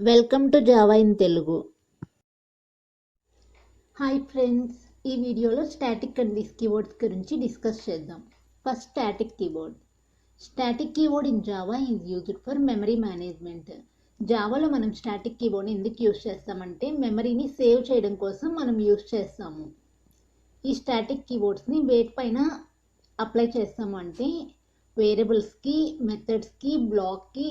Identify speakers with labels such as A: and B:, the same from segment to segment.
A: Welcome to Java in Telugu. Hi friends, ఈ వీడియోలో static and this keywords గురించి discuss చేద్దాం. First static keyword. Static keyword in Java is used for memory management. జావాలో మనం static కీవర్డ్ని ఎందుకు use చేస్తామంటే మెమరీని సేవ్ చేయడం కోసం మనం యూజ్ చేస్తాము. ఈ స్టాటిక్ కీవర్డ్స్ని వేటిపైన అప్లై చేస్తాము అంటే వేరియబుల్స్కి, మెథడ్స్కి, బ్లాక్కి,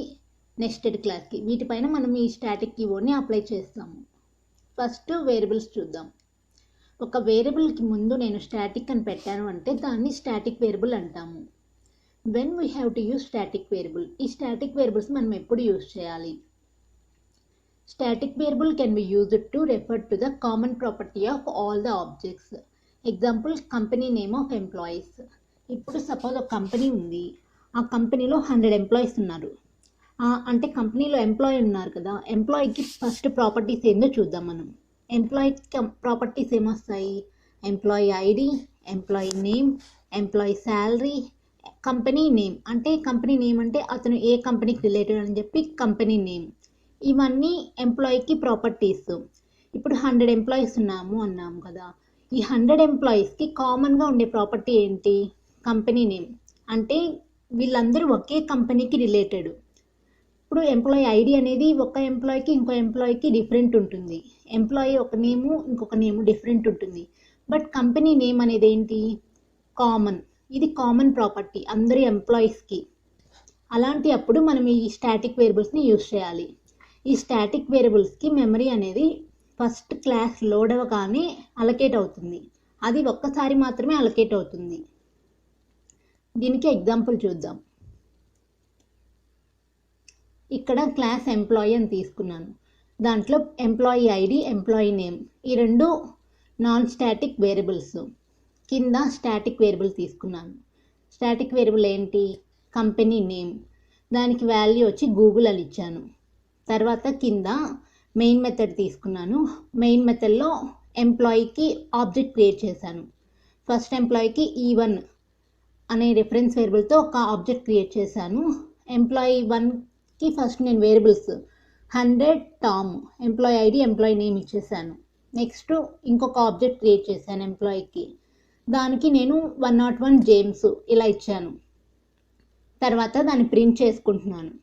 A: నెస్టెడ్ క్లాస్కి, వీటిపైన మనం ఈ స్టాటిక్ కీవర్డ్ని అప్లై చేస్తాము. ఫస్ట్ వేరియబుల్స్ చూద్దాం. ఒక వేరియబుల్కి ముందు నేను స్టాటిక్ అని పెట్టాను అంటే దాన్ని స్టాటిక్ వేరియబుల్ అంటాము. When we have to use static variable, ఈ స్టాటిక్ వేరియబుల్స్ మనం ఎప్పుడు యూజ్ చేయాలి? Static variable can be used to refer to the common property of all the objects. Example, company name of employees. ఇప్పుడు suppose ఒక company ఉంది, ఆ కంపెనీలో 100 employees ఉన్నారు. అంటే కంపెనీలో ఎంప్లాయీ ఉన్నారు కదా, ఎంప్లాయీకి ఫస్ట్ ప్రాపర్టీస్ ఏందో చూద్దాం మనం. ఎంప్లాయీకి ప్రాపర్టీస్ ఏమొస్తాయి? Employee ID, employee name, employee salary, company name. అంటే కంపెనీ నేమ్ అంటే అతను ఏ కంపెనీకి రిలేటెడ్ అని చెప్పి కంపెనీ నేమ్. ఇవన్నీ ఎంప్లాయీకి ప్రాపర్టీస్. ఇప్పుడు 100 ఎంప్లాయీస్ అన్నాము కదా, ఈ 100 ఎంప్లాయీస్కి కామన్గా ఉండే ప్రాపర్టీ ఏంటి? Company name. అంటే వీళ్ళందరూ ఒకే కంపెనీకి రిలేటెడ్. ఇప్పుడు ఎంప్లాయీ ఐడి అనేది ఒక ఎంప్లాయీకి ఇంకో ఎంప్లాయీకి డిఫరెంట్ ఉంటుంది. ఎంప్లాయీ ఒక నేము, ఇంకొక నేము డిఫరెంట్ ఉంటుంది. బట్ కంపెనీ నేమ్ అనేది ఏంటి? కామన్. ఇది కామన్ ప్రాపర్టీ అందరి ఎంప్లాయీస్కి. అలాంటి అప్పుడు మనం ఈ స్టాటిక్ వేరియబుల్స్ని యూజ్ చేయాలి. ఈ స్టాటిక్ వేరియబుల్స్కి మెమరీ అనేది ఫస్ట్ క్లాస్ లోడ్ అవ్వగానే అలకేట్ అవుతుంది. అది ఒక్కసారి మాత్రమే అలకేట్ అవుతుంది. దీనికి ఎగ్జాంపుల్ చూద్దాం. ఇక్కడ క్లాస్ ఎంప్లాయీ అని తీసుకున్నాను. దాంట్లో ఎంప్లాయీ ఐడి, ఎంప్లాయీ నేమ్, ఈ రెండు నాన్ స్టాటిక్ వేరియబుల్స్. కింద స్టాటిక్ వేరియబుల్ తీసుకున్నాను. స్టాటిక్ వేరియబుల్ ఏంటి? Company name. దానికి వాల్యూ వచ్చి గూగుల్ అని ఇచ్చాను. తర్వాత కింద మెయిన్ మెథడ్ తీసుకున్నాను. మెయిన్ మెథడ్లో ఎంప్లాయీకి ఆబ్జెక్ట్ క్రియేట్ చేశాను. ఫస్ట్ ఎంప్లాయీకి E1 అనే రిఫరెన్స్ వేరియబుల్తో ఒక ఆబ్జెక్ట్ క్రియేట్ చేశాను. ఎంప్లాయీ 1కి ఫస్ట్ నేను variables 100 Tom, employee ID, employee name ఇచ్చేసాను. నెక్స్ట్ ఇంకొక ఆబ్జెక్ట్ క్రియేట్ చేశాను ఎంప్లాయీకి. దానికి నేను 101 జేమ్స్ ఇలా ఇచ్చాను. తర్వాత దాన్ని ప్రింట్ చేసుకుంటున్నాను.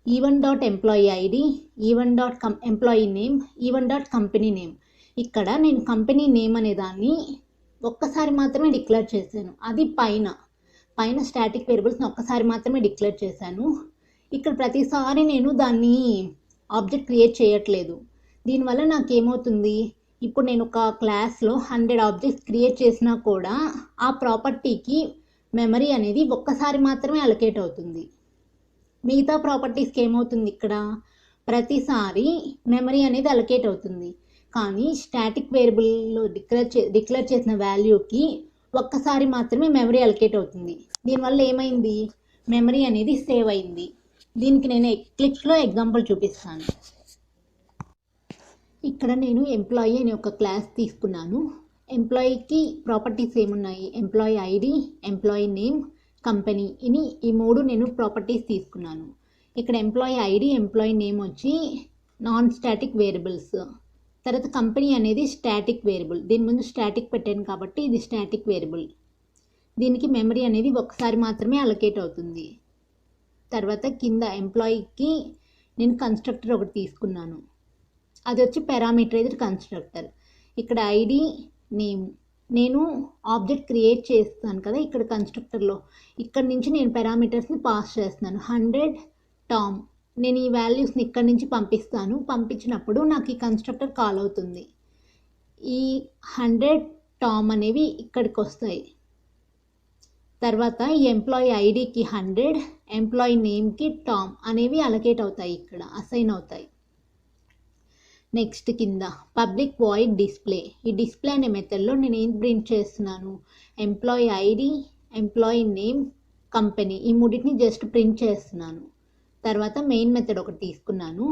A: E1.ఎంప్లాయీ ఐడి, E1.ఎంప్లాయీ నేమ్, E1.కంపెనీ నేమ్. ఇక్కడ నేను కంపెనీ నేమ్ అనే దాన్ని ఒక్కసారి మాత్రమే డిక్లేర్ చేశాను. అది పైన స్టాటిక్ వేరియబుల్స్ని ఒక్కసారి మాత్రమే డిక్లేర్ చేశాను. ఇక్కడ ప్రతిసారి నేను దాన్ని ఆబ్జెక్ట్ క్రియేట్ చేయట్లేదు. దీనివల్ల నాకేమవుతుంది? ఇప్పుడు నేను ఒక క్లాస్లో 100 ఆబ్జెక్ట్స్ క్రియేట్ చేసినా కూడా ఆ ప్రాపర్టీకి మెమరీ అనేది ఒక్కసారి మాత్రమే అలొకేట్ అవుతుంది. మిగతా ప్రాపర్టీస్కి ఏమవుతుంది? ఇక్కడ ప్రతిసారి మెమరీ అనేది అలొకేట్ అవుతుంది. కానీ స్టాటిక్ వేరియబుల్లో డిక్లేర్ చేసిన వాల్యూకి ఒక్కసారి మాత్రమే మెమరీ అలొకేట్ అవుతుంది. దీనివల్ల ఏమైంది? మెమరీ అనేది సేవ్ అయింది. దీనికి నేను ఎక్లిప్స్లో ఎగ్జాంపుల్ చూపిస్తాను. ఇక్కడ నేను ఎంప్లాయీ అనే ఒక క్లాస్ తీసుకున్నాను. ఎంప్లాయీకి ప్రాపర్టీస్ ఏమున్నాయి? Employee ID, employee name, company. ఈ మూడు నేను ప్రాపర్టీస్ తీసుకున్నాను. ఇక్కడ ఎంప్లాయీ ఐడి, ఎంప్లాయీ నేమ్ వచ్చి నాన్ స్టాటిక్ వేరియబుల్స్. తర్వాత కంపెనీ అనేది స్టాటిక్ వేరియబుల్. దీని ముందు స్టాటిక్ పెట్టాను కాబట్టి ఇది స్టాటిక్ వేరియబుల్. దీనికి మెమరీ అనేది ఒకసారి మాత్రమే అలొకేట్ అవుతుంది. తర్వాత కింద ఎంప్లాయీకి నేను కన్స్ట్రక్టర్ ఒకటి తీసుకున్నాను. అది వచ్చి పారామీటరైజ్డ్ కన్స్ట్రక్టర్. ఇక్కడ ఐడి, నేమ్. నేను ఆబ్జెక్ట్ క్రియేట్ చేస్తాను కదా ఇక్కడ కన్స్ట్రక్టర్లో. ఇక్కడ నుంచి నేను పారామీటర్స్ని పాస్ చేస్తున్నాను. 100 టామ్. నేను ఈ వాల్యూస్ని ఇక్కడ నుంచి పంపిస్తాను. పంపించినప్పుడు నాకు ఈ కన్స్ట్రక్టర్ కాల్ అవుతుంది. ఈ 100 టామ్ అనేవి ఇక్కడికి వస్తాయి. తర్వాత ఈ ఎంప్లాయీ ఐడికి 100, ఎంప్లాయీ నేమ్కి టామ్ అనేవి అలొకేట్ అవుతాయి, ఇక్కడ అసైన్ అవుతాయి. నెక్స్ట్ కింద పబ్లిక్ వాయిడ్ డిస్ప్లే. ఈ డిస్ప్లే అనే మెథడ్లో నేను ఏం ప్రింట్ చేస్తున్నాను? Employee ID, employee name, company. ఈ మూడింటిని జస్ట్ ప్రింట్ చేస్తున్నాను. తర్వాత మెయిన్ మెథడ్ ఒకటి తీసుకున్నాను.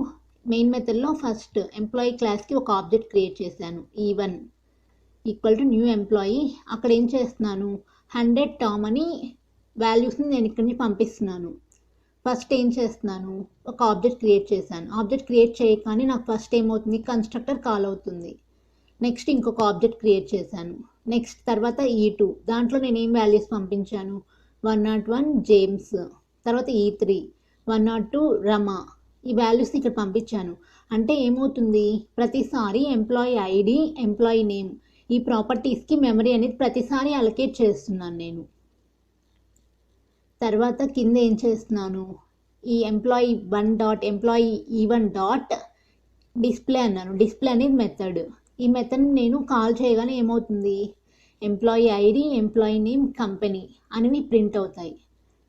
A: మెయిన్ మెథడ్లో ఫస్ట్ ఎంప్లాయీ క్లాస్కి ఒక ఆబ్జెక్ట్ క్రియేట్ చేశాను. E1 equal to new employee. అక్కడ ఏం చేస్తున్నాను? 100 టామ్ అని వాల్యూస్ని నేను ఇక్కడి నుంచి పంపిస్తున్నాను. ఫస్ట్ ఏం చేస్తున్నాను, ఒక ఆబ్జెక్ట్ క్రియేట్ చేశాను. ఆబ్జెక్ట్ క్రియేట్ చేయగానే నాకు ఫస్ట్ ఏమవుతుంది, కన్స్ట్రక్టర్ కాల్ అవుతుంది. నెక్స్ట్ ఇంకొక ఆబ్జెక్ట్ క్రియేట్ చేశాను. నెక్స్ట్ తర్వాత E2, దాంట్లో నేను ఏం వాల్యూస్ పంపించాను, 101 జేమ్స్, తర్వాత E3 102 రమ. ఈ వాల్యూస్ ఇక్కడ పంపించాను. అంటే ఏమవుతుంది, ప్రతిసారి ఎంప్లాయీ ఐడి, ఎంప్లాయీ నేమ్ ఈ ప్రాపర్టీస్కి మెమరీ అనేది ప్రతిసారి అలొకేట్ చేస్తున్నాను నేను. తర్వాత కింద ఏం చేస్తున్నాను, ఈ employee 1 dot employee E1 dot display అన్నాను. డిస్ప్లే అనేది మెథడ్. ఈ మెథడ్ నేను కాల్ చేయగానే ఏమవుతుంది, employee ID, employee name, company అనేవి ప్రింట్ అవుతాయి.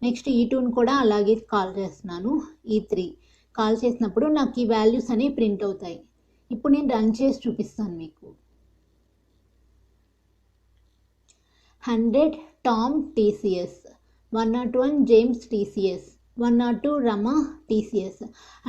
A: నెక్స్ట్ E2ని కూడా అలాగే కాల్ చేస్తున్నాను. E3 కాల్ చేసినప్పుడు నాకు ఈ వాల్యూస్ అనేవి ప్రింట్ అవుతాయి. ఇప్పుడు నేను రన్ చేసి చూపిస్తాను మీకు. 100 Tom TCS, 101 James TCS, 102 Rama TCS.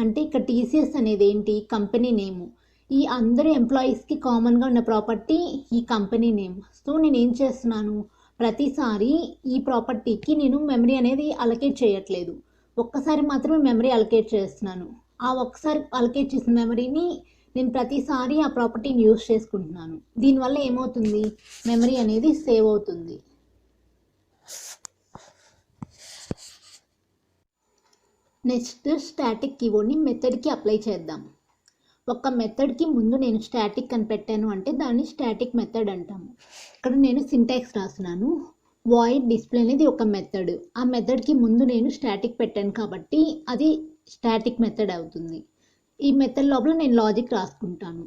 A: అంటే ఇక్కడ TCS అనేది ఏంటి, కంపెనీ నేము. ఈ అందరు ఎంప్లాయీస్కి కామన్గా ఉన్న ప్రాపర్టీ ఈ కంపెనీ నేమ్. సో నేను ఏం చేస్తున్నాను, ప్రతిసారి ఈ ప్రాపర్టీకి నేను మెమరీ అనేది అలొకేట్ చేయట్లేదు, ఒక్కసారి మాత్రమే మెమరీ అలొకేట్ చేస్తున్నాను. ఆ ఒక్కసారి అలొకేట్ చేసిన మెమరీని నేను ప్రతిసారి ఆ ప్రాపర్టీని యూజ్ చేసుకుంటున్నాను. దీనివల్ల ఏమవుతుంది, మెమరీ అనేది సేవ్ అవుతుంది. నెక్స్ట్ స్టాటిక్ కీవర్డ్ని మెథడ్కి అప్లై చేద్దాం. ఒక మెథడ్కి ముందు నేను స్టాటిక్ అని పెట్టాను అంటే దాన్ని స్టాటిక్ మెథడ్ అంటాము. ఇక్కడ నేను సింటాక్స్ రాస్తున్నాను. వాయిడ్ డిస్ప్లే అనేది ఒక మెథడ్. ఆ మెథడ్కి ముందు నేను స్టాటిక్ పెట్టాను కాబట్టి అది స్టాటిక్ మెథడ్ అవుతుంది. ఈ మెథడ్ లోపల నేను లాజిక్ రాసుకుంటాను.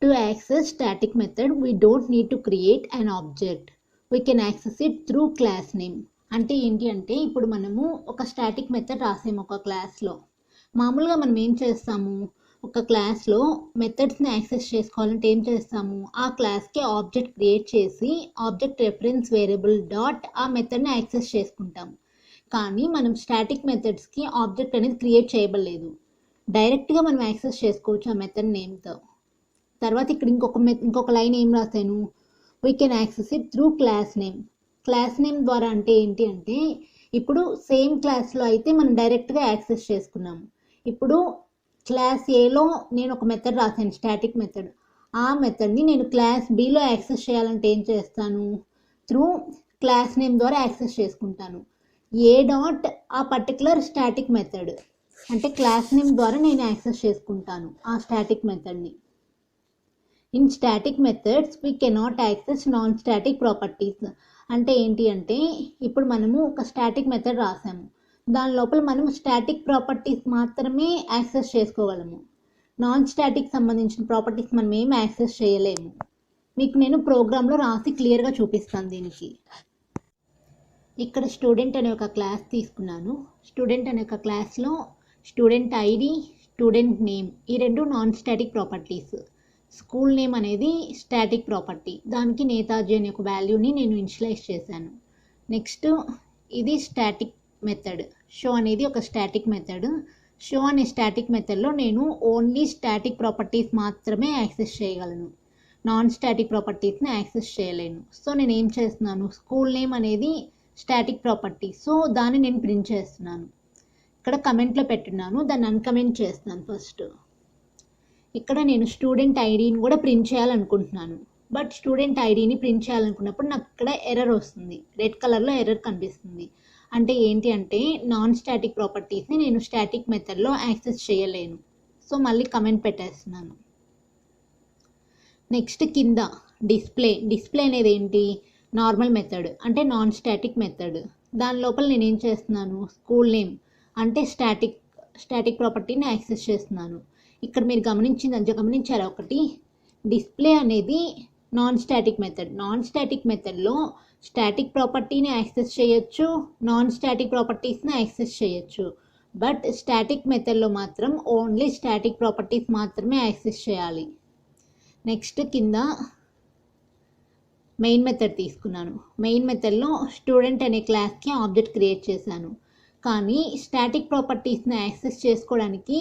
A: To access static method we don't need to create an object, we can access it through class name. అంటే ఏంటి అంటే, ఇప్పుడు మనము ఒక స్టాటిక్ మెథడ్ రాసాము ఒక క్లాస్లో. మామూలుగా మనం ఏం చేస్తాము, ఒక క్లాస్లో మెథడ్స్ని యాక్సెస్ చేసుకోవాలంటే ఏం చేస్తాము, ఆ క్లాస్కి ఆబ్జెక్ట్ క్రియేట్ చేసి ఆబ్జెక్ట్ రెఫరెన్స్ వేరియబుల్ డాట్ ఆ మెథడ్ని యాక్సెస్ చేసుకుంటాము. కానీ మనం స్టాటిక్ మెథడ్స్కి ఆబ్జెక్ట్ అనేది క్రియేట్ చేయబడలేదు, డైరెక్ట్గా మనం యాక్సెస్ చేసుకోవచ్చు ఆ మెథడ్ నేమ్తో. తర్వాత ఇక్కడ ఇంకొక లైన్ ఏం రాశాను, we can access it through class name. Class name ద్వారా అంటే ఏంటి అంటే, ఇప్పుడు సేమ్ క్లాస్లో అయితే మనం డైరెక్ట్గా యాక్సెస్ చేసుకున్నాము. ఇప్పుడు క్లాస్ ఏలో నేను ఒక మెథడ్ రాశాను, స్టాటిక్ మెథడ్. ఆ మెథడ్ని నేను క్లాస్ బిలో యాక్సెస్ చేయాలంటే ఏం చేస్తాను, త్రూ క్లాస్ నేమ్ ద్వారా యాక్సెస్ చేసుకుంటాను. ఏ డాట్ ఆ పర్టికులర్ స్టాటిక్ మెథడ్, అంటే క్లాస్ నేమ్ ద్వారా నేను యాక్సెస్ చేసుకుంటాను ఆ స్టాటిక్ మెథడ్ని. In static methods we cannot access non static properties. అంటే ఏంటి అంటే, ఇప్పుడు మనము ఒక స్టాటిక్ మెథడ్ రాసాము, దాని లోపల మనము స్టాటిక్ ప్రాపర్టీస్ మాత్రమే యాక్సెస్ చేసుకోగలము. నాన్ స్టాటిక్ సంబంధించిన ప్రాపర్టీస్ మనం ఏం యాక్సెస్ చేయలేము. మీకు నేను ప్రోగ్రాంలో రాసి క్లియర్గా చూపిస్తాను దీనికి. ఇక్కడ స్టూడెంట్ అనే ఒక క్లాస్ తీసుకున్నాను. స్టూడెంట్ అనే ఒక క్లాస్లో స్టూడెంట్ ఐడి, స్టూడెంట్ నేమ్ ఈ రెండు non static properties. School name అనేది స్టాటిక్ ప్రాపర్టీ, దానికి నేతాజీ అనే ఒక వాల్యూని నేను ఇనిషియలైజ్ చేశాను. నెక్స్ట్ ఇది స్టాటిక్ మెథడ్. షో అనేది ఒక స్టాటిక్ మెథడ్. షో అనే స్టాటిక్ మెథడ్లో నేను ఓన్లీ స్టాటిక్ ప్రాపర్టీస్ మాత్రమే యాక్సెస్ చేయగలను, నాన్ స్టాటిక్ ప్రాపర్టీస్ని యాక్సెస్ చేయలేను. సో నేను ఏం చేస్తున్నాను, స్కూల్ నేమ్ అనేది స్టాటిక్ ప్రాపర్టీ, సో దాన్ని నేను ప్రింట్ చేస్తున్నాను. ఇక్కడ కమెంట్లో పెట్టున్నాను, దాన్ని అన్కమెంట్ చేస్తున్నాను ఫస్ట్. ఇక్కడ నేను స్టూడెంట్ ఐడిని కూడా ప్రింట్ చేయాలనుకుంటున్నాను, బట్ స్టూడెంట్ ఐడిని ప్రింట్ చేయాలనుకున్నప్పుడు నాకు ఇక్కడ ఎర్రర్ వస్తుంది, రెడ్ కలర్లో ఎర్రర్ కనిపిస్తుంది. అంటే ఏంటి అంటే, నాన్ స్టాటిక్ ప్రాపర్టీస్ని నేను స్టాటిక్ మెథడ్లో యాక్సెస్ చేయలేను. సో మళ్ళీ కమెంట్ పెట్టేస్తున్నాను. నెక్స్ట్ కింద డిస్ప్లే అనేది ఏంటి, నార్మల్ మెథడ్, అంటే నాన్ స్టాటిక్ మెథడ్. దాని లోపల నేను ఏం చేస్తున్నాను, స్కూల్ నేమ్ అంటే స్టాటిక్ ప్రాపర్టీని యాక్సెస్ చేస్తున్నాను. ఇక్కడ మీరు గమనించారా ఒకటి, డిస్ప్లే అనేది non static method. Non static మెథడ్లో స్టాటిక్ ప్రాపర్టీని యాక్సెస్ చేయొచ్చు, నాన్ స్టాటిక్ ప్రాపర్టీస్ని యాక్సెస్ చేయొచ్చు. బట్ స్టాటిక్ మెథడ్లో మాత్రం ఓన్లీ స్టాటిక్ ప్రాపర్టీస్ మాత్రమే యాక్సెస్ చేయాలి. నెక్స్ట్ కింద మెయిన్ మెథడ్ తీసుకున్నాను. మెయిన్ మెథడ్లో స్టూడెంట్ అనే క్లాస్కి ఆబ్జెక్ట్ క్రియేట్ చేశాను, కానీ స్టాటిక్ ప్రాపర్టీస్ని యాక్సెస్ చేసుకోవడానికి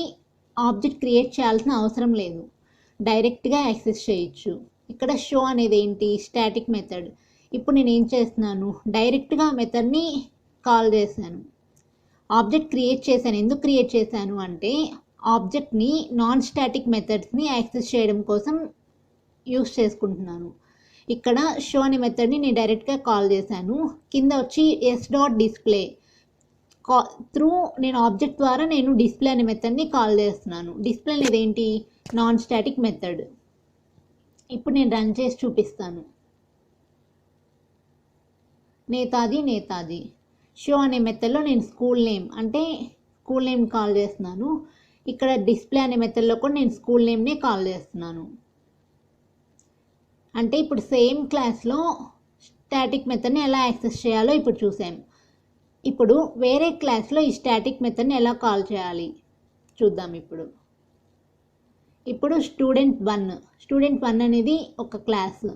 A: ఆబ్జెక్ట్ క్రియేట్ చేయాల్సిన అవసరం లేదు, డైరెక్ట్గా యాక్సెస్ చేయొచ్చు. ఇక్కడ షో అనేది ఏంటి, స్టాటిక్ మెథడ్. ఇప్పుడు నేను ఏం చేస్తున్నాను, డైరెక్ట్గా మెథడ్ని కాల్ చేశాను, ఆబ్జెక్ట్ క్రియేట్ చేశాను. ఎందుకు క్రియేట్ చేశాను అంటే ఆబ్జెక్ట్ని నాన్ స్టాటిక్ మెథడ్స్ని యాక్సెస్ చేయడం కోసం యూస్ చేసుకుంటున్నాను. ఇక్కడ షో అనే మెథడ్ని నేను డైరెక్ట్గా కాల్ చేశాను. కింద వచ్చి s.display త్రూ నేను ఆబ్జెక్ట్ ద్వారా నేను డిస్ప్లే అనే మెథడ్ని కాల్ చేస్తున్నాను. డిస్ప్లే అనేది ఏంటి, నాన్ స్టాటిక్ మెథడ్. ఇప్పుడు నేను రన్ చేసి చూపిస్తాను. నేతాజీ షో అనే మెథడ్లో నేను స్కూల్ నేమ్ కాల్ చేస్తున్నాను. ఇక్కడ డిస్ప్లే అనే మెథడ్లో కూడా నేను స్కూల్ నేమ్నే కాల్ చేస్తున్నాను. అంటే ఇప్పుడు సేమ్ క్లాస్లో స్టాటిక్ మెథడ్ని ఎలా యాక్సెస్ చేయాలో ఇప్పుడు చూసాం. ఇప్పుడు వేరే క్లాస్లో ఈ స్టాటిక్ మెథడ్ని ఎలా కాల్ చేయాలి చూద్దాం. ఇప్పుడు స్టూడెంట్ 1 అనేది ఒక క్లాస్.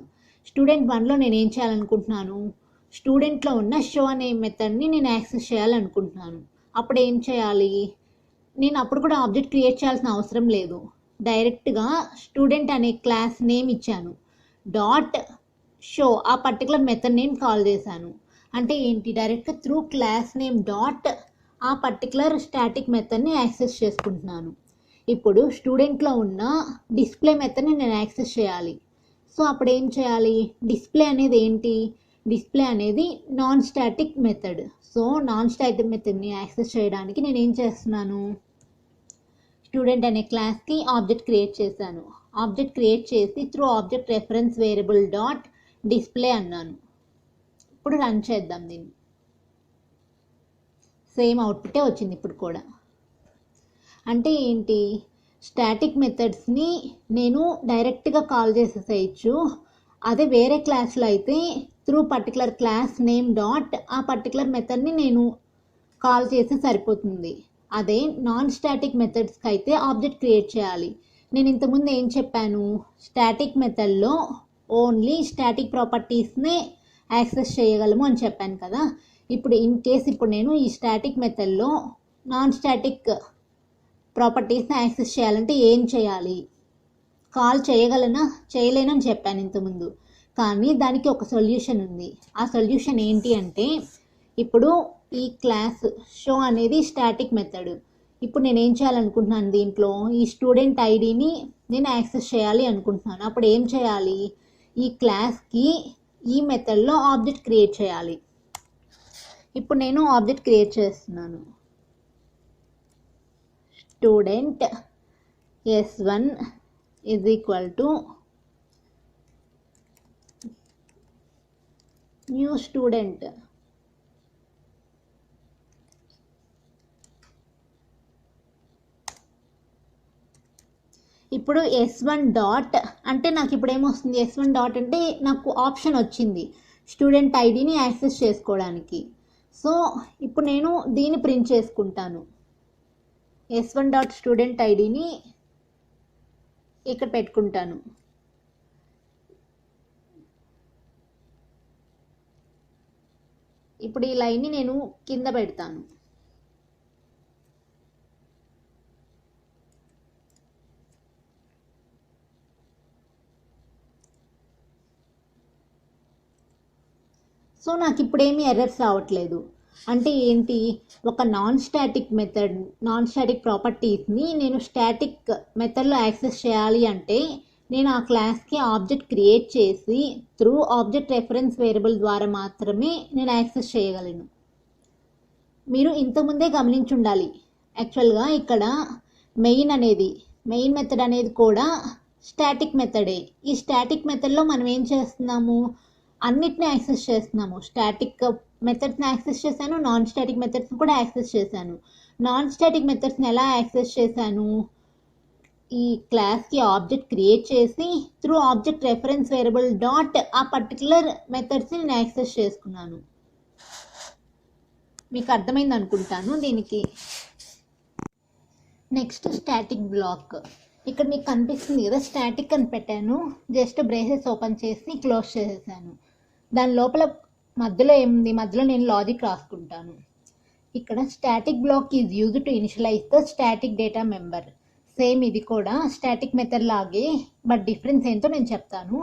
A: స్టూడెంట్ 1లో నేను ఏం చేయాలనుకుంటున్నాను, స్టూడెంట్లో ఉన్న షో అనే మెథడ్ని నేను యాక్సెస్ చేయాలనుకుంటున్నాను. అప్పుడు ఏం చేయాలి, నేను అప్పుడు కూడా ఆబ్జెక్ట్ క్రియేట్ చేయాల్సిన అవసరం లేదు. డైరెక్ట్గా స్టూడెంట్ అనే క్లాస్ నేమ్ ఇచ్చాను, డాట్ షో ఆ పర్టికులర్ మెథడ్ నేమ్ కాల్ చేశాను. అంటే ఏంటి, డైరెక్ట్గా త్రూ క్లాస్ నేమ్ డాట్ ఆ పర్టికులర్ స్టాటిక్ మెథడ్ని యాక్సెస్ చేసుకుంటున్నాను. ఇప్పుడు స్టూడెంట్లో ఉన్న డిస్ప్లే మెథడ్ని నేను యాక్సెస్ చేయాలి. సో అప్పుడు ఏం చేయాలి, డిస్ప్లే అనేది ఏంటి, డిస్ప్లే అనేది non static method. So non static మెథడ్ని యాక్సెస్ చేయడానికి నేను ఏం చేస్తున్నాను, స్టూడెంట్ అనే క్లాస్కి ఆబ్జెక్ట్ క్రియేట్ చేశాను. ఆబ్జెక్ట్ క్రియేట్ చేసి through object reference variable dot display అన్నాను. ఇప్పుడు రన్ చేద్దాం దీన్ని. సేమ్ అవుట్పుటే వచ్చింది ఇప్పుడు కూడా. అంటే ఏంటి, స్టాటిక్ మెథడ్స్ని నేను డైరెక్ట్గా కాల్ చేసేసేయచ్చు. అదే వేరే క్లాస్లో అయితే through particular class name dot ఆ పర్టికులర్ మెథడ్ని నేను కాల్ చేస్తే సరిపోతుంది. అదే నాన్ స్టాటిక్ మెథడ్స్కి అయితే ఆబ్జెక్ట్ క్రియేట్ చేయాలి. నేను ఇంతకుముందు ఏం చెప్పాను, స్టాటిక్ మెథడ్లో ఓన్లీ స్టాటిక్ ప్రాపర్టీస్నే యాక్సెస్ చేయగలము అని చెప్పాను కదా. ఇప్పుడు ఇన్ కేస్ ఇప్పుడు నేను ఈ స్టాటిక్ మెథడ్లో నాన్ స్టాటిక్ ప్రాపర్టీస్ని యాక్సెస్ చేయాలంటే ఏం చేయాలి, కాల్ చేయలేనని చెప్పాను ఇంతకుముందు. కానీ దానికి ఒక సొల్యూషన్ ఉంది. ఆ సొల్యూషన్ ఏంటి అంటే, ఇప్పుడు ఈ క్లాస్ షో అనేది స్టాటిక్ మెథడ్. ఇప్పుడు నేను ఏం చేయాలనుకుంటున్నాను, దీంట్లో ఈ స్టూడెంట్ ఐడిని నేను యాక్సెస్ చేయాలి అనుకుంటున్నాను. అప్పుడు ఏం చేయాలి, ఈ క్లాస్కి ఈ మెథడ్లో ఆబ్జెక్ట్ క్రియేట్ చేయాలి. ఇప్పుడు నేను ఆబ్జెక్ట్ క్రియేట్ చేస్తున్నాను. Student s1 is equal to new student. ఇప్పుడు s1 డాట్ అంటే నాకు ఇప్పుడు ఏమొస్తుంది, s1 డాట్ అంటే నాకు ఆప్షన్ వచ్చింది స్టూడెంట్ ఐడిని యాక్సెస్ చేసుకోవడానికి. సో ఇప్పుడు నేను దీన్ని ప్రింట్ చేసుకుంటాను. s1 డాట్ స్టూడెంట్ ఐడిని ఇక్కడ పెట్టుకుంటాను. ఇప్పుడు ఈ లైన్ని నేను కింద పెడతాను. సో నాకు ఇప్పుడేమీ ఎర్రర్స్ రావట్లేదు. అంటే ఏంటి, ఒక నాన్ స్టాటిక్ ప్రాపర్టీస్ని నేను స్టాటిక్ మెథడ్లో యాక్సెస్ చేయాలి అంటే నేను ఆ క్లాస్కి ఆబ్జెక్ట్ క్రియేట్ చేసి త్రూ ఆబ్జెక్ట్ రెఫరెన్స్ వేరియబుల్ ద్వారా మాత్రమే నేను యాక్సెస్ చేయగలను. మీరు ఇంతకుముందే గమనించి ఉండాలి, యాక్చువల్గా ఇక్కడ మెయిన్ మెథడ్ అనేది కూడా స్టాటిక్ మెథడే. ఈ స్టాటిక్ మెథడ్లో మనం ఏం చేస్తున్నాము, అన్నిటిని యాక్సెస్ చేస్తున్నాము. స్టాటిక్ మెథడ్స్ని యాక్సెస్ చేశాను, నాన్ స్టాటిక్ మెథడ్స్ని కూడా యాక్సెస్ చేశాను. నాన్ స్టాటిక్ మెథడ్స్ని ఎలా యాక్సెస్ చేశాను, ఈ క్లాస్కి ఆబ్జెక్ట్ క్రియేట్ చేసి through object reference variable dot ఆ పర్టికులర్ మెథడ్స్ని నేను యాక్సెస్ చేసుకున్నాను. మీకు అర్థమైంది అనుకుంటాను దీనికి. Next static block. ఇక్కడ మీకు కనిపిస్తుంది కదా, స్టాటిక్ అని పెట్టాను, జస్ట్ బ్రేసెస్ ఓపెన్ చేసి క్లోజ్ చేసేసాను. దాని లోపల మధ్యలో ఏముంది, మధ్యలో నేను లాజిక్ రాసుకుంటాను. ఇక్కడ static block is used to initialize the static data member. Same ఇది కూడా స్టాటిక్ మెథడ్ లాగే, బట్ డిఫరెన్స్ ఏంటో నేను చెప్తాను.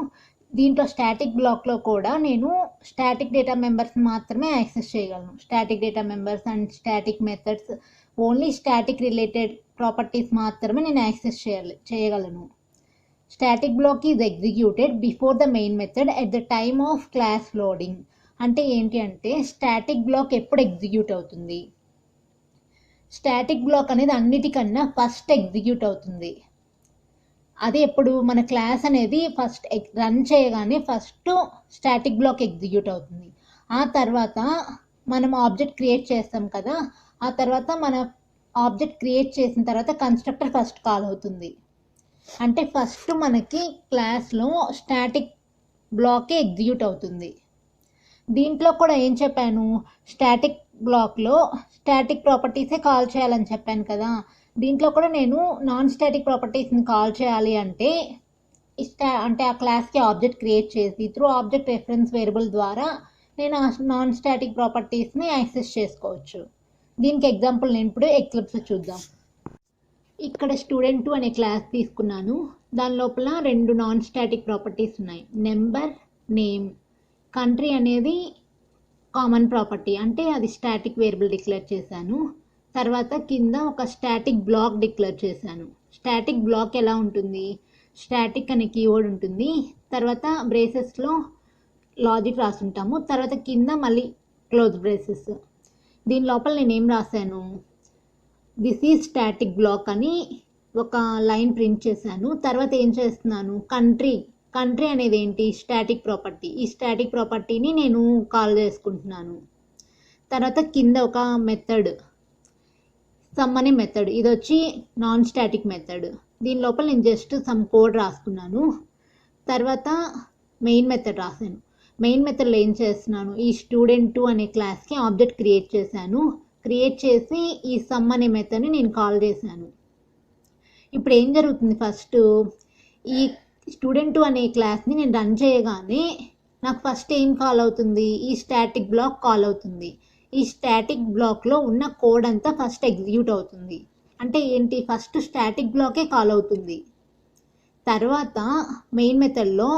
A: దీంట్లో స్టాటిక్ బ్లాక్లో కూడా నేను స్టాటిక్ డేటా మెంబర్స్ మాత్రమే యాక్సెస్ చేయగలను. Static data members and static methods, only static related properties మాత్రమే నేను యాక్సెస్ చేయగలను. Static block is executed before the main method at the time of class loading. అంటే ఏంటి అంటే స్టాటిక్ బ్లాక్ ఎప్పుడు execute అవుతుంది? స్టాటిక్ బ్లాక్ అనేది అన్నిటికన్నా ఫస్ట్ ఎగ్జిక్యూట్ అవుతుంది. అది ఎప్పుడు మన క్లాస్ అనేది ఫస్ట్ రన్ చేయగానే ఫస్ట్ స్టాటిక్ బ్లాక్ ఎగ్జిక్యూట్ అవుతుంది. ఆ తర్వాత మనం ఆబ్జెక్ట్ క్రియేట్ చేస్తాం కదా, ఆ తర్వాత మన ఆబ్జెక్ట్ క్రియేట్ చేసిన తర్వాత కన్స్ట్రక్టర్ ఫస్ట్ కాల్ అవుతుంది. అంటే ఫస్ట్ మనకి క్లాస్లో స్టాటిక్ బ్లాకే ఎగ్జిక్యూట్ అవుతుంది. దీంట్లో కూడా ఏం చెప్పాను, స్టాటిక్ బ్లాక్లో స్టాటిక్ ప్రాపర్టీసే కాల్ చేయాలని చెప్పాను కదా. దీంట్లో కూడా నేను నాన్ స్టాటిక్ ప్రాపర్టీస్ని కాల్ చేయాలి అంటే అంటే ఆ క్లాస్కి ఆబ్జెక్ట్ క్రియేట్ చేసి త్రూ ఆబ్జెక్ట్ రెఫరెన్స్ వేరియబుల్ ద్వారా నేను ఆ నాన్ స్టాటిక్ ప్రాపర్టీస్ని యాక్సెస్ చేసుకోవచ్చు. దీనికి ఎగ్జాంపుల్ నేను ఇప్పుడు ఎక్లిప్స్ చూద్దాం. ఇక్కడ స్టూడెంట్ అనే క్లాస్ తీసుకున్నాను. దాని లోపల 2 నాన్ స్టాటిక్ ప్రాపర్టీస్ ఉన్నాయి, నెంబర్, నేమ్. కంట్రీ అనేది కామన్ ప్రాపర్టీ, అంటే అది స్టాటిక్ వేరియబుల్ డిక్లేర్ చేశాను. తర్వాత కింద ఒక స్టాటిక్ బ్లాక్ డిక్లేర్ చేశాను. స్టాటిక్ బ్లాక్ ఎలా ఉంటుంది, స్టాటిక్ అనే కీవర్డ్ ఉంటుంది, తర్వాత బ్రేసెస్లో లాజిక్ రాసుంటాము, తర్వాత కింద మళ్ళీ క్లోజ్ బ్రేసెస్. దీని లోపల నేను ఏం రాశాను, దిస్ ఈజ్ స్టాటిక్ బ్లాక్ అని ఒక లైన్ ప్రింట్ చేశాను. తర్వాత ఏం చేస్తున్నాను, కంట్రీ అనేది ఏంటి, స్టాటిక్ ప్రాపర్టీ. ఈ స్టాటిక్ ప్రాపర్టీని నేను కాల్ చేసుకుంటున్నాను. తర్వాత కింద ఒక మెథడ్ సమ్ అనే మెథడ్, ఇది వచ్చి నాన్ స్టాటిక్ మెథడ్. దీని లోపల నేను జస్ట్ సమ్ కోడ్ రాసుకున్నాను. తర్వాత మెయిన్ మెథడ్ రాశాను. మెయిన్ మెథడ్లో ఏం చేస్తున్నాను, ఈ స్టూడెంట్ అనే క్లాస్కి ఆబ్జెక్ట్ క్రియేట్ చేశాను. క్రియేట్ చేసి ఈ సమ్ అనే మెథడ్ని నేను కాల్ చేశాను. ఇప్పుడు ఏం జరుగుతుంది, ఫస్ట్ ఈ స్టూడెంట్ అనే క్లాస్ని నేను రన్ చేయగానే నాకు ఫస్ట్ ఏం కాల్ అవుతుంది, ఈ స్టాటిక్ బ్లాక్ కాల్ అవుతుంది. ఈ స్టాటిక్ బ్లాక్లో ఉన్న కోడ్ అంతా ఫస్ట్ ఎగ్జిక్యూట్ అవుతుంది. అంటే ఏంటి, ఫస్ట్ స్టాటిక్ బ్లాకే కాల్ అవుతుంది. తర్వాత మెయిన్ మెథడ్లో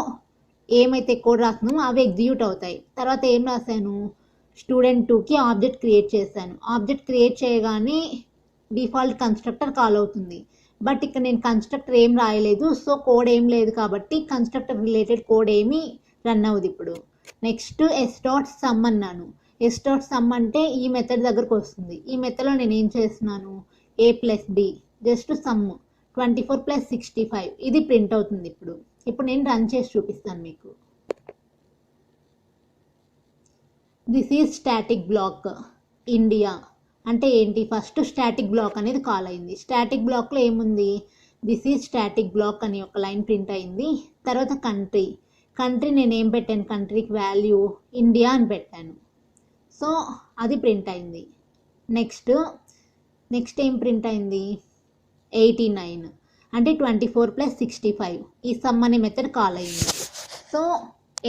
A: ఏమైతే కోడ్ రాస్తున్నామో అవి ఎగ్జిక్యూట్ అవుతాయి. తర్వాత ఏం రాశాను, స్టూడెంట్ 2కి ఆబ్జెక్ట్ క్రియేట్ చేశాను. ఆబ్జెక్ట్ క్రియేట్ చేయగానే డిఫాల్ట్ కన్స్ట్రక్టర్ కాల్ అవుతుంది. బట్ ఇక్కడ నేను కన్స్ట్రక్టర్ ఏం రాయలేదు, సో కోడ్ ఏం లేదు కాబట్టి కన్స్ట్రక్టర్ రిలేటెడ్ కోడ్ ఏమీ రన్ అవ్వదు. ఇప్పుడు నెక్స్ట్ s.sum అన్నాను. s.sum అంటే ఈ మెథడ్ దగ్గరకు వస్తుంది. ఈ మెథడ్లో నేను ఏం చేస్తున్నాను, a+b జస్ట్ సమ్ 24 + 65 ఇది ప్రింట్ అవుతుంది. ఇప్పుడు నేను రన్ చేసి చూపిస్తాను మీకు. This is static block India. అంటే ఏంటి, ఫస్ట్ స్టాటిక్ బ్లాక్ అనేది కాల్ అయింది. స్టాటిక్ బ్లాక్లో ఏముంది, దిస్ ఈజ్ స్టాటిక్ బ్లాక్ అని ఒక లైన్ ప్రింట్ అయింది. తర్వాత కంట్రీ నేను ఏం పెట్టాను, కంట్రీకి వాల్యూ ఇండియా అని పెట్టాను. సో అది ప్రింట్ అయింది. నెక్స్ట్ ఏం ప్రింట్ అయింది, 89 అంటే 24 + 65 ఈ సమ్ అనే మెథడ్ కాల్ అయింది. సో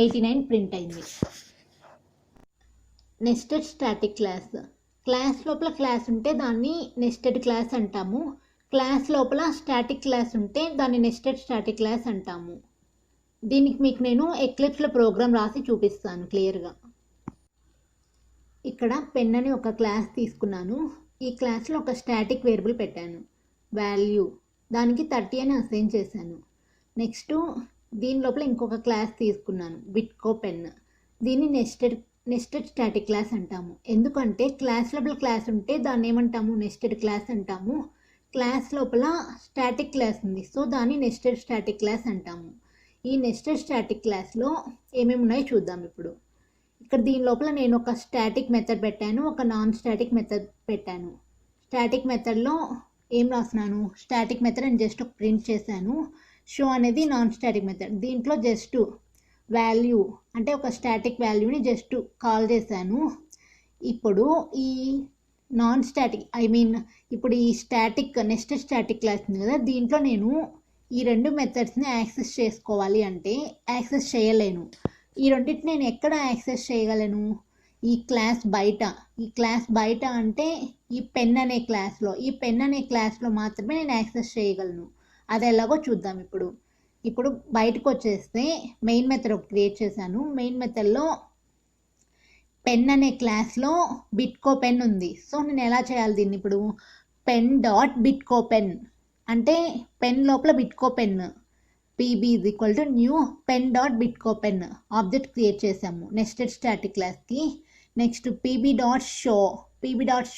A: 89 ప్రింట్ అయింది. నెస్టెడ్ స్టాటిక్ క్లాస్ లోపల క్లాస్ ఉంటే దాన్ని నెస్టెడ్ క్లాస్ అంటాము. క్లాస్ లోపల స్టాటిక్ క్లాస్ ఉంటే దాన్ని నెస్టెడ్ స్టాటిక్ క్లాస్ అంటాము. దీనికి మీకు నేను ఎక్లిప్స్లో ప్రోగ్రామ్ రాసి చూపిస్తాను క్లియర్గా. ఇక్కడ పెన్ అని ఒక క్లాస్ తీసుకున్నాను. ఈ క్లాస్లో ఒక స్టాటిక్ వేరియబుల్ పెట్టాను, వాల్యూ, దానికి 30 అని అసైన్ చేశాను. నెక్స్ట్ దీని లోపల ఇంకొక క్లాస్ తీసుకున్నాను, బిట్కో పెన్. దీన్ని నెస్టెడ్ స్టాటిక్ క్లాస్ అంటాము. ఎందుకంటే క్లాస్ లోపల క్లాస్ ఉంటే దాన్ని ఏమంటాము, నెస్టెడ్ క్లాస్ అంటాము. క్లాస్ లోపల స్టాటిక్ క్లాస్ ఉంది, సో దాన్ని నెస్టెడ్ స్టాటిక్ క్లాస్ అంటాము. ఈ నెస్టెడ్ స్టాటిక్ క్లాస్లో ఏమేమి ఉన్నాయో చూద్దాం. ఇప్పుడు ఇక్కడ దీని లోపల నేను ఒక స్టాటిక్ మెథడ్ పెట్టాను, ఒక నాన్ స్టాటిక్ మెథడ్ పెట్టాను. స్టాటిక్ మెథడ్లో ఏం రాస్తున్నాను, స్టాటిక్ మెథడ్ అని జస్ట్ ప్రింట్ చేశాను. షో అనేది నాన్ స్టాటిక్ మెథడ్. దీంట్లో జస్ట్ వాల్యూ అంటే ఒక స్టాటిక్ వాల్యూని జస్ట్ కాల్ చేశాను. ఇప్పుడు ఈ నాన్ స్టాటిక్ ఇప్పుడు ఈ స్టాటిక్ నెస్టెడ్ స్టాటిక్ క్లాస్ ఉంది కదా, దీంట్లో నేను ఈ 2 మెథడ్స్ని యాక్సెస్ చేసుకోవాలి అంటే యాక్సెస్ చేయలేను. ఈ రెండింటిని నేను ఎక్కడ యాక్సెస్ చేయగలను, ఈ క్లాస్ బయట అంటే ఈ పెన్ అనే క్లాస్లో మాత్రమే నేను యాక్సెస్ చేయగలను. అది ఎలాగో చూద్దాం. ఇప్పుడు ఇప్పుడు బయటకు వచ్చేస్తే మెయిన్ మెథడ్ ఒకటి క్రియేట్ చేశాను. మెయిన్ మెథడ్లో పెన్ అనే క్లాస్లో బిట్కో పెన్ ఉంది. సో నేను ఎలా చేయాలి దీన్ని ఇప్పుడు, పెన్ డాట్ బిట్కో పెన్ అంటే పెన్ లోపల బిట్కో pen PB is equal to new pen dot బిట్కో పెన్ ఆబ్జెక్ట్ క్రియేట్ చేసాము నెస్టెడ్ స్టాటిక్ క్లాస్కి. నెక్స్ట్ పీబీ డాట్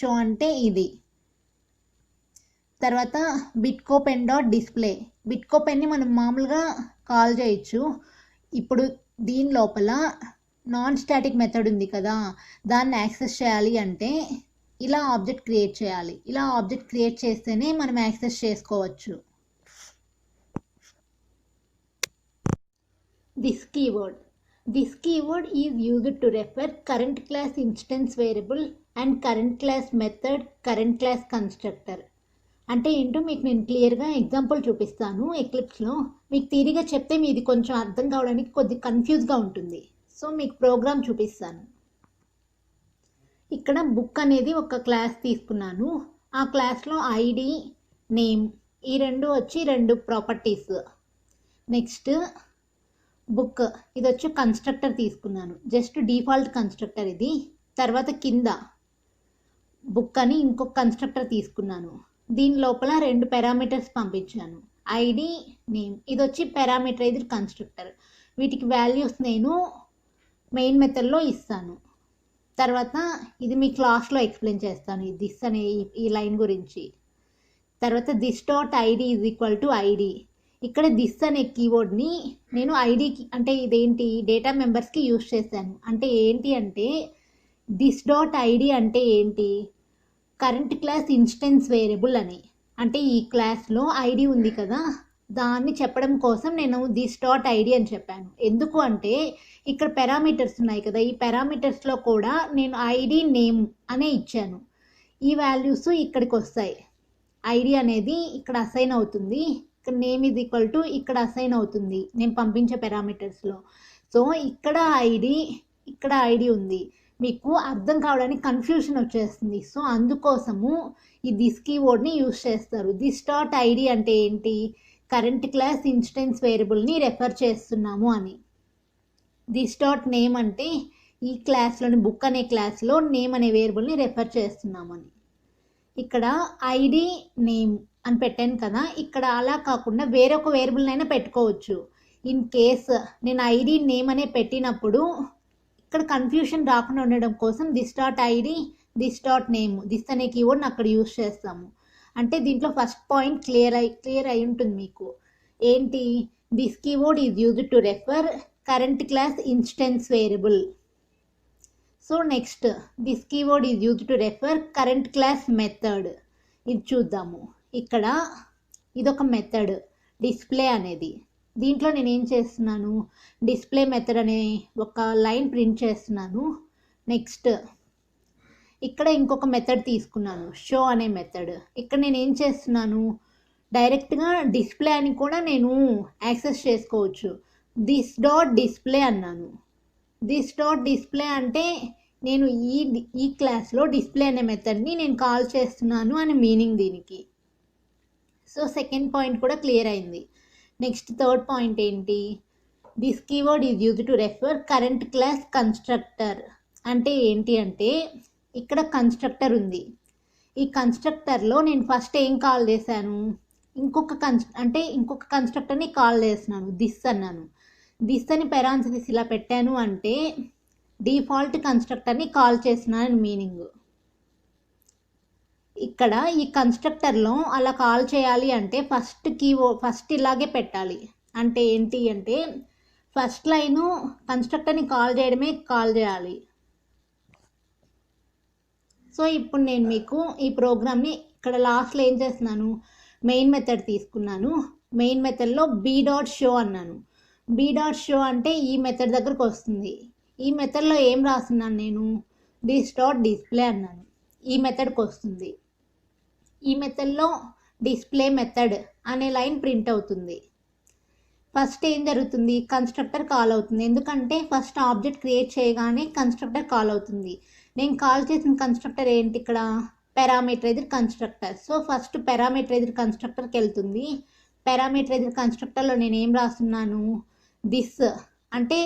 A: షో అంటే ఇది. తర్వాత బిట్కో పెన్ డాట్ డిస్ప్లే, బిట్కో పెన్ని మనం మామూలుగా కాల్ చేయొచ్చు. ఇప్పుడు దీని లోపల నాన్ స్టాటిక్ మెథడ్ ఉంది కదా, దాన్ని యాక్సెస్ చేయాలి అంటే ఇలా ఆబ్జెక్ట్ క్రియేట్ చేయాలి. ఇలా ఆబ్జెక్ట్ క్రియేట్ చేస్తేనే మనం యాక్సెస్ చేసుకోవచ్చు. This keyword is used to refer current class instance variable and current class method, current class constructor. అంటే ఏంటో మీకు నేను క్లియర్గా ఎగ్జాంపుల్ చూపిస్తాను ఎక్లిప్స్లో. మీకు తీరిగా చెప్తే మీది కొంచెం అర్థం కావడానికి కొద్దిగా కన్ఫ్యూజ్గా ఉంటుంది. సో మీకు ప్రోగ్రామ్ చూపిస్తాను. ఇక్కడ బుక్ అనేది ఒక క్లాస్ తీసుకున్నాను. ఆ క్లాస్లో ఐడి, నేమ్ ఈ రెండు వచ్చి రెండు ప్రాపర్టీస్. నెక్స్ట్ బుక్ ఇది వచ్చి కన్స్ట్రక్టర్ తీసుకున్నాను, జస్ట్ డిఫాల్ట్ కన్స్ట్రక్టర్ ఇది. తర్వాత కింద బుక్ అని ఇంకొక కన్స్ట్రక్టర్ తీసుకున్నాను. దీని లోపల రెండు పారామీటర్స్ పంపించాను, ఐడి, నేమ్. ఇది వచ్చి పారామీటరైజ్డ్ కన్స్ట్రక్టర్. వీటికి వాల్యూస్ నేను మెయిన్ మెథడ్లో ఇస్తాను. తర్వాత ఇది మీ క్లాస్లో ఎక్స్ప్లెయిన్ చేస్తాను ఈ దిస్ అనే ఈ లైన్ గురించి. తర్వాత this dot ID is equal to ID. ఇక్కడ దిస్ అనే కీవర్డ్ని నేను ఐడికి అంటే ఇదేంటి డేటా మెంబర్స్కి యూజ్ చేశాను. అంటే ఏంటి అంటే దిస్ డాట్ ఐడి అంటే ఏంటి, కరెంట్ క్లాస్ ఇన్స్టెన్స్ వేరియబుల్ అని. అంటే ఈ క్లాస్లో ఐడి ఉంది కదా, దాన్ని చెప్పడం కోసం నేను దిస్ డాట్ ఐడి అని చెప్పాను. ఎందుకు అంటే ఇక్కడ పారామీటర్స్ ఉన్నాయి కదా, ఈ పారామీటర్స్లో కూడా నేను ఐడి, నేమ్ అనే ఇచ్చాను. ఈ వాల్యూస్ ఇక్కడికి వస్తాయి. ఐడి అనేది ఇక్కడ అసైన్ అవుతుంది, ఇక్కడ నేమ్ ఈజ్ ఈక్వల్ టు ఇక్కడ అసైన్ అవుతుంది నేను పంపించే పారామీటర్స్లో. సో ఇక్కడ ఐడి ఉంది, మీకు అర్థం కావడానికి కన్ఫ్యూషన్ వచ్చేస్తుంది. సో అందుకోసము ఈ దిస్ కీవర్డ్ని యూజ్ చేస్తారు. దిస్ డాట్ ఐడి అంటే ఏంటి, కరెంట్ క్లాస్ ఇన్స్టెన్స్ వేరియబుల్ని రెఫర్ చేస్తున్నాము అని. దిస్ డాట్ నేమ్ అంటే ఈ క్లాస్లోని బుక్ అనే క్లాస్లో నేమ్ అనే వేరియబుల్ని రెఫర్ చేస్తున్నాము అని. ఇక్కడ ఐడి, నేమ్ అని పెట్టాను కదా, ఇక్కడ అలా కాకుండా వేరొక వేరియబుల్నైనా పెట్టుకోవచ్చు. ఇన్ కేస్ నేను ఐడి, నేమ్ అనే పెట్టినప్పుడు ఇక్కడ కన్ఫ్యూషన్ రాకుండా ఉండడం కోసం this dot ID, this dot name, this అనే కీవర్డ్ని అక్కడ యూజ్ చేస్తాము. అంటే దీంట్లో ఫస్ట్ పాయింట్ క్లియర్ అయి ఉంటుంది మీకు. ఏంటి, this keyword is used to refer current class instance variable. So next this keyword is used to refer current class method. ఇది చూద్దాము. ఇక్కడ ఇదొక మెథడ్ డిస్ప్లే అనేది. దీంట్లో నేను ఏం చేస్తున్నాను, డిస్ప్లే మెథడ్ అనే ఒక లైన్ ప్రింట్ చేస్తున్నాను. నెక్స్ట్ ఇక్కడ ఇంకొక మెథడ్ తీసుకున్నాను, షో అనే మెథడ్. ఇక్కడ నేను ఏం చేస్తున్నాను, డైరెక్ట్గా డిస్ప్లే అని కూడా నేను యాక్సెస్ చేసుకోవచ్చు. దిస్ డాట్ డిస్ప్లే అన్నాను. దిస్ డాట్ డిస్ప్లే అంటే నేను ఈ క్లాస్లో డిస్ప్లే అనే మెథడ్ని నేను కాల్ చేస్తున్నాను అని మీనింగ్ దీనికి. సో సెకండ్ పాయింట్ కూడా క్లియర్ అయింది. నెక్స్ట్ థర్డ్ పాయింట్ ఏంటి, this keyword is used to refer current class constructor. అంటే ఏంటి అంటే ఇక్కడ కన్స్ట్రక్టర్ ఉంది. ఈ కన్స్ట్రక్టర్లో నేను ఫస్ట్ ఏం కాల్ చేశాను, ఇంకొక కన్స్ట్రక్టర్ని కాల్ చేస్తున్నాను, దిస్ అన్నాను. దిస్ అని పెరాన్సిస్ ఇలా పెట్టాను అంటే డిఫాల్ట్ కన్స్ట్రక్టర్ని కాల్ చేస్తున్నాను మీనింగ్. ఇక్కడ ఈ కన్స్ట్రక్టర్లో అలా కాల్ చేయాలి అంటే ఫస్ట్ ఇలాగే పెట్టాలి. అంటే ఏంటి అంటే ఫస్ట్ లైను కన్స్ట్రక్టర్ని కాల్ చేయాలి. సో ఇప్పుడు నేను మీకు ఈ ప్రోగ్రామ్ని ఇక్కడ లాస్ట్లో ఏం చేస్తున్నాను, మెయిన్ మెథడ్ తీసుకున్నాను. మెయిన్ మెథడ్లో బీ డాట్ షో అన్నాను. బీ డాట్ షో అంటే ఈ మెథడ్ దగ్గరకు వస్తుంది. ఈ మెథడ్లో ఏం రాస్తున్నాను నేను, దిస్ డాట్ డిస్ప్లే అన్నాను. ఈ మెథడ్కి వస్తుంది. ఈ మెథడ్లో డిస్ప్లే మెథడ్ అనే లైన్ ప్రింట్ అవుతుంది. ఫస్ట్ ఏం జరుగుతుంది, కన్స్ట్రక్టర్ కాల్ అవుతుంది. ఎందుకంటే ఫస్ట్ ఆబ్జెక్ట్ క్రియేట్ చేయగానే కన్స్ట్రక్టర్ కాల్ అవుతుంది. నేను కాల్ చేసిన కన్స్ట్రక్టర్ ఏంటి, ఇక్కడ parameterized constructor. So first parameterized కన్స్ట్రక్టర్కి వెళ్తుంది. పారామీటరైజ్డ్ కన్స్ట్రక్టర్లో నేను ఏం రాస్తున్నాను, దిస్ అంటే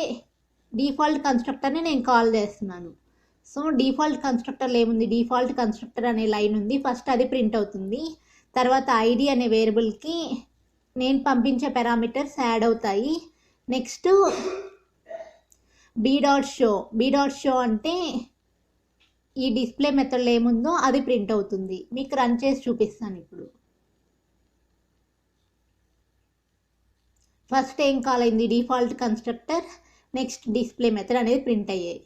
A: డిఫాల్ట్ కన్స్ట్రక్టర్ని నేను కాల్ చేస్తున్నాను. సో డిఫాల్ట్ కన్స్ట్రక్టర్లో ఏముంది, డిఫాల్ట్ కన్స్ట్రక్టర్ అనే లైన్ ఉంది, ఫస్ట్ అది ప్రింట్ అవుతుంది. తర్వాత ఐడి అనే వేరియబుల్కి నేను పంపించే పారామీటర్స్ యాడ్ అవుతాయి. నెక్స్ట్ బీ డాట్ షో అంటే ఈ డిస్ప్లే మెథడ్లో ఏముందో అది ప్రింట్ అవుతుంది. మీకు రన్ చేసి చూపిస్తాను ఇప్పుడు. ఫస్ట్ ఏం కాల్ అయింది, default constructor, next display method అనేది ప్రింట్ అయ్యాయి.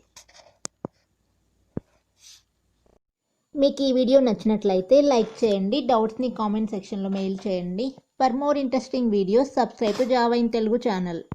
A: మీకు ఈ వీడియో నచ్చినట్లయితే లైక్ చేయండి, డౌట్స్ని కామెంట్ సెక్షన్లో మెయిల్ చేయండి. For more interesting videos subscribe to Java in Telugu channel.